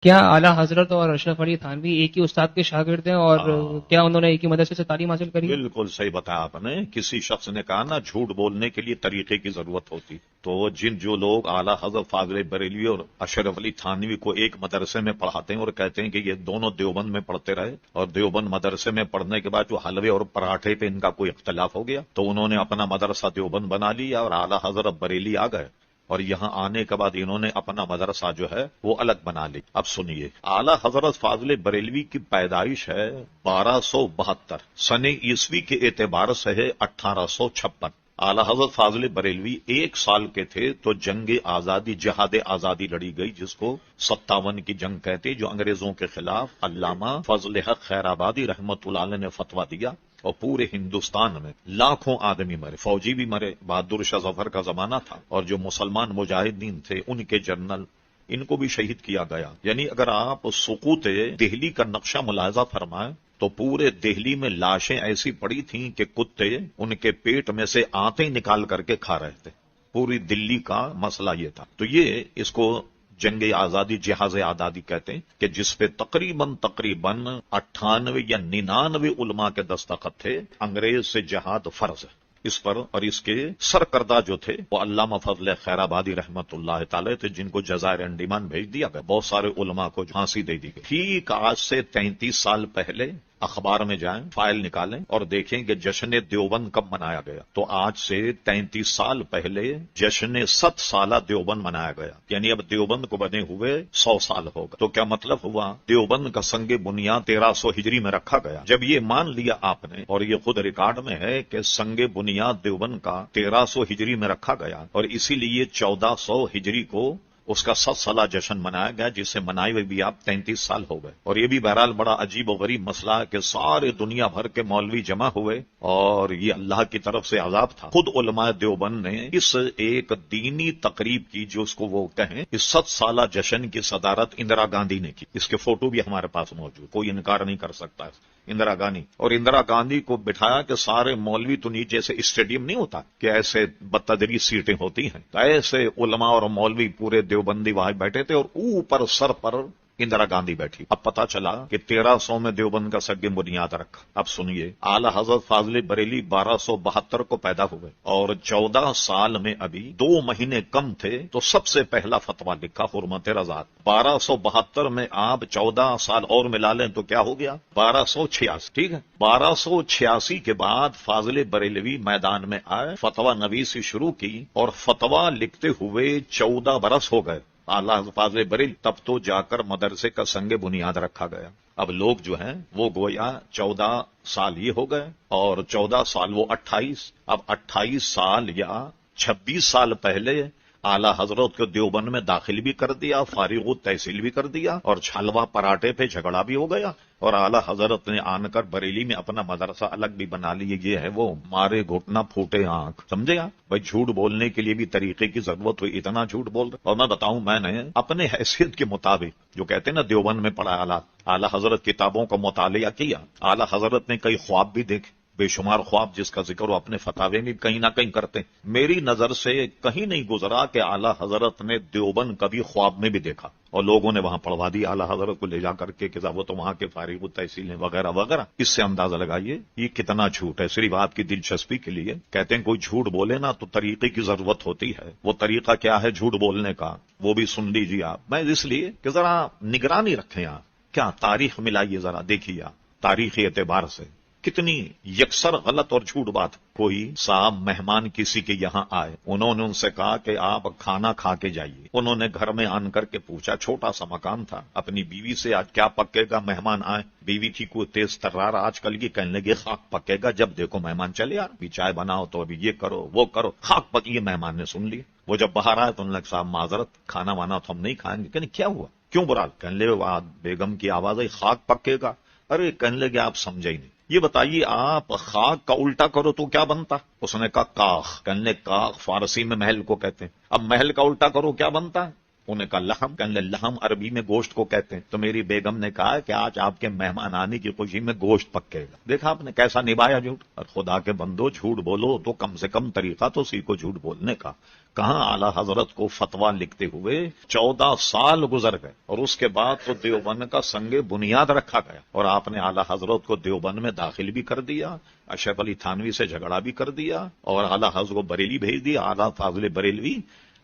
کیا اعلیٰ حضرت اور اشرف علی تھانوی ایک ہی استاد کے شاگرد ہیں، اور کیا انہوں نے ایک ہی مدرسے سے تعلیم حاصل کری ہے؟ بالکل صحیح بتایا آپ نے. کسی شخص نے کہا نا جھوٹ بولنے کے لیے طریقے کی ضرورت ہوتی، تو جو لوگ اعلیٰ حضرت فاضل بریلوی اور اشرف علی تھانوی کو ایک مدرسے میں پڑھاتے ہیں اور کہتے ہیں کہ یہ دونوں دیوبند میں پڑھتے رہے، اور دیوبند مدرسے میں پڑھنے کے بعد جو حلوے اور پراٹھے پہ ان کا کوئی اختلاف ہو گیا تو انہوں نے اپنا مدرسہ دیوبند بنا لیا اور اعلیٰ حضرت بریلی آ گئے، اور یہاں آنے کے بعد انہوں نے اپنا مدرسہ جو ہے وہ الگ بنا لی. اب سنیے، اعلیٰ حضرت فاضل بریلوی کی پیدائش ہے 1272 سن عیسوی کے اعتبار سے ہے 1856. اعلیٰ حضرت فاضل بریلوی 1 سال کے تھے تو جنگ آزادی، جہاد آزادی لڑی گئی، جس کو 57 کی جنگ کہتے، جو انگریزوں کے خلاف علامہ فضل حق خیر آبادی رحمت اللہ علیہ نے فتویٰ دیا، اور پورے ہندوستان میں لاکھوں آدمی مرے، فوجی بھی مرے. بہادر شاہ ظفر کا زمانہ تھا، اور جو مسلمان مجاہدین تھے ان کے جنرل، ان کو بھی شہید کیا گیا. یعنی اگر آپ سقوط دہلی کا نقشہ ملاحظہ فرمائیں تو پورے دہلی میں لاشیں ایسی پڑی تھیں کہ کتے ان کے پیٹ میں سے آنتیں نکال کر کے کھا رہے تھے. پوری دلی کا مسئلہ یہ تھا. تو یہ اس کو جنگ آزادی، جہاز آزادی کہتے ہیں، کہ جس پہ تقریباً 98 یا 99 علماء کے دستخط تھے. انگریز سے جہاد فرض ہے اس پر، اور اس کے سرکردہ جو تھے وہ علامہ فضل خیر آبادی رحمت اللہ تعالی تھے، جن کو جزائر انڈیمان بھیج دیا گیا. بہت سارے علماء کو پھانسی دے دی گئی. ٹھیک آج سے 33 سال پہلے اخبار میں جائیں، فائل نکالیں اور دیکھیں کہ جشن دیوبند کب منایا گیا. تو آج سے 33 سال پہلے جشن 100 سالہ دیوبند منایا گیا. یعنی اب دیوبند کو بنے ہوئے 100 سال ہوگا. تو کیا مطلب ہوا؟ دیوبند کا سنگ بنیاد 1300 ہجری میں رکھا گیا. جب یہ مان لیا آپ نے، اور یہ خود ریکارڈ میں ہے کہ سنگ بنیاد دیوبند کا 1300 ہجری میں رکھا گیا، اور اسی لیے 1400 ہجری کو اس کا 100 سالہ جشن منایا گیا، جسے منائے ہوئے بھی آپ 33 سال ہو گئے. اور یہ بھی بہرحال بڑا عجیب و غریب مسئلہ ہے کہ سارے دنیا بھر کے مولوی جمع ہوئے، اور یہ اللہ کی طرف سے عذاب تھا. خود علماء دیوبند نے اس ایک دینی تقریب کی، جو اس کو وہ کہیں، اس 100 سالہ جشن کی صدارت اندرا گاندھی نے کی. اس کے فوٹو بھی ہمارے پاس موجود، کوئی انکار نہیں کر سکتا ہے. اندرا گاندھی، اور اندرا گاندھی کو بٹھایا کہ سارے مولوی، تو نیچے سے اسٹیڈیم نہیں ہوتا کہ ایسے بتدریج سیٹیں ہوتی ہیں، تو ایسے علماء اور مولوی پورے دیوبندی وہاں بیٹھے تھے، اور اوپر سر پر اندرا گاندھی بیٹھی. اب پتا چلا کہ 1300 میں دیوبند کا سگ بنیاد رکھا. اب سنیے، اعلی حضرت فاضل بریلی 1272 کو پیدا ہوئے، اور 14 سال میں ابھی 2 مہینے کم تھے تو سب سے پہلا فتویٰ لکھا حرمت رضاعت. 1272 میں آپ 14 سال اور ملا لیں تو کیا ہو گیا؟ 1286. ٹھیک ہے، 1286 کے بعد فاضل بریلوی میدان میں آئے، فتویٰ نویسی شروع کی، اور فتویٰ لکھتے ہوئے 14 برس ہو گئے. اعلیٰ فاضل بریل تب تو جا کر مدرسے کا سنگ بنیاد رکھا گیا. اب لوگ جو ہیں وہ گویا 14 سال یہ ہو گئے، اور 14 سال وہ 28. اب 28 سال یا 26 سال پہلے اعلیٰ حضرت کو دیوبند میں داخل بھی کر دیا، فارغ التحصیل بھی کر دیا، اور حلوہ پراٹھے پہ جھگڑا بھی ہو گیا، اور اعلیٰ حضرت نے آن کر بریلی میں اپنا مدرسہ الگ بھی بنا لیے. یہ ہے وہ مارے گھٹنا پھوٹے آنکھ. سمجھے آپ؟ بھائی جھوٹ بولنے کے لیے بھی طریقے کی ضرورت ہوئی، اتنا جھوٹ بول رہے. اور میں بتاؤں، میں نے اپنے حیثیت کے مطابق، جو کہتے ہیں نا دیوبند میں پڑھا اعلیٰ حضرت کتابوں کا مطالعہ کیا، اعلیٰ حضرت نے کئی خواب بھی دیکھے، بے شمار خواب، جس کا ذکر وہ اپنے فتاوے میں کہیں نہ کہیں کرتے. میری نظر سے کہیں نہیں گزرا کہ اعلیٰ حضرت نے دیوبند کبھی خواب میں بھی دیکھا، اور لوگوں نے وہاں پڑھوا دی اعلیٰ حضرت کو لے جا کر کے کہ وہ تو وہاں کے فارغ التحصیل ہیں وغیرہ وغیرہ. اس سے اندازہ لگائیے یہ کتنا جھوٹ ہے. صرف آپ کی دلچسپی کے لیے کہتے ہیں کوئی جھوٹ بولے نا تو طریقے کی ضرورت ہوتی ہے. وہ طریقہ کیا ہے جھوٹ بولنے کا، وہ بھی سن لیجیے آپ. میں اس لیے کہ ذرا نگرانی رکھیں آپ. کیا تاریخ ملائیے، ذرا دیکھیے آپ تاریخی اعتبار سے کتنی یکسر غلط اور جھوٹ بات. کوئی صاحب مہمان کسی کے یہاں آئے، انہوں نے ان سے کہا کہ آپ کھانا کھا کے جائیے. انہوں نے گھر میں آن کر کے پوچھا، چھوٹا سا مکان تھا، اپنی بیوی سے آج کیا پکے گا مہمان آئے. بیوی کی کوئی تیز ترار آج کل کی، کہنے لگے خاک پکے گا. جب دیکھو مہمان چلے آ، ابھی چائے بناؤ تو ابھی یہ کرو وہ کرو، خاک پکی. مہمان نے سن لی. وہ جب باہر آئے تو انہوں نے کہا صاحب معذرت، کھانا وانا تو ہم نہیں کھائیں گے. کہنے کیا ہوا، کیوں برا؟ کہنے لگے بیگم کی آواز آئی، خاک پکے گا. ارے کہنے لگے آپ سمجھے ہی نہیں. یہ بتائیے آپ خاک کا الٹا کرو تو کیا بنتا؟ اس نے کہا کاخ. کہنے کاخ فارسی میں محل کو کہتے ہیں. اب محل کا الٹا کرو کیا بنتا ہے؟ انہوں نے کہا لحم، کہنے لگے لحم عربی میں گوشت کو کہتے ہیں. تو میری بیگم نے کہا کہ آج آپ کے مہمان آنے کی خوشی میں گوشت پکے گا. دیکھا آپ نے کیسا نبھایا جھوٹ. اور خدا کے بندو جھوٹ بولو تو کم سے کم طریقہ تو سیکھو جھوٹ بولنے کا. کہاں اعلی حضرت کو فتویٰ لکھتے ہوئے 14 سال گزر گئے اور اس کے بعد تو دیوبند کا سنگ بنیاد رکھا گیا اور آپ نے اعلی حضرت کو دیوبند میں داخل بھی کر دیا، اشرف علی تھانوی سے جھگڑا بھی کر دیا اور اعلی حضرت کو بریلی بھیج دیا. اعلی فاضل بریلوی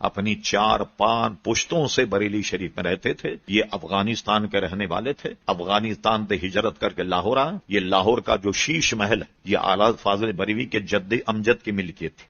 اپنی 4-5 پشتوں سے بریلی شریف میں رہتے تھے. یہ افغانستان کے رہنے والے تھے. افغانستان سے ہجرت کر کے لاہور آئے. یہ لاہور کا جو شیش محل ہے یہ اعلی فاضل بریلوی کے جد امجد کی ملکیت تھی.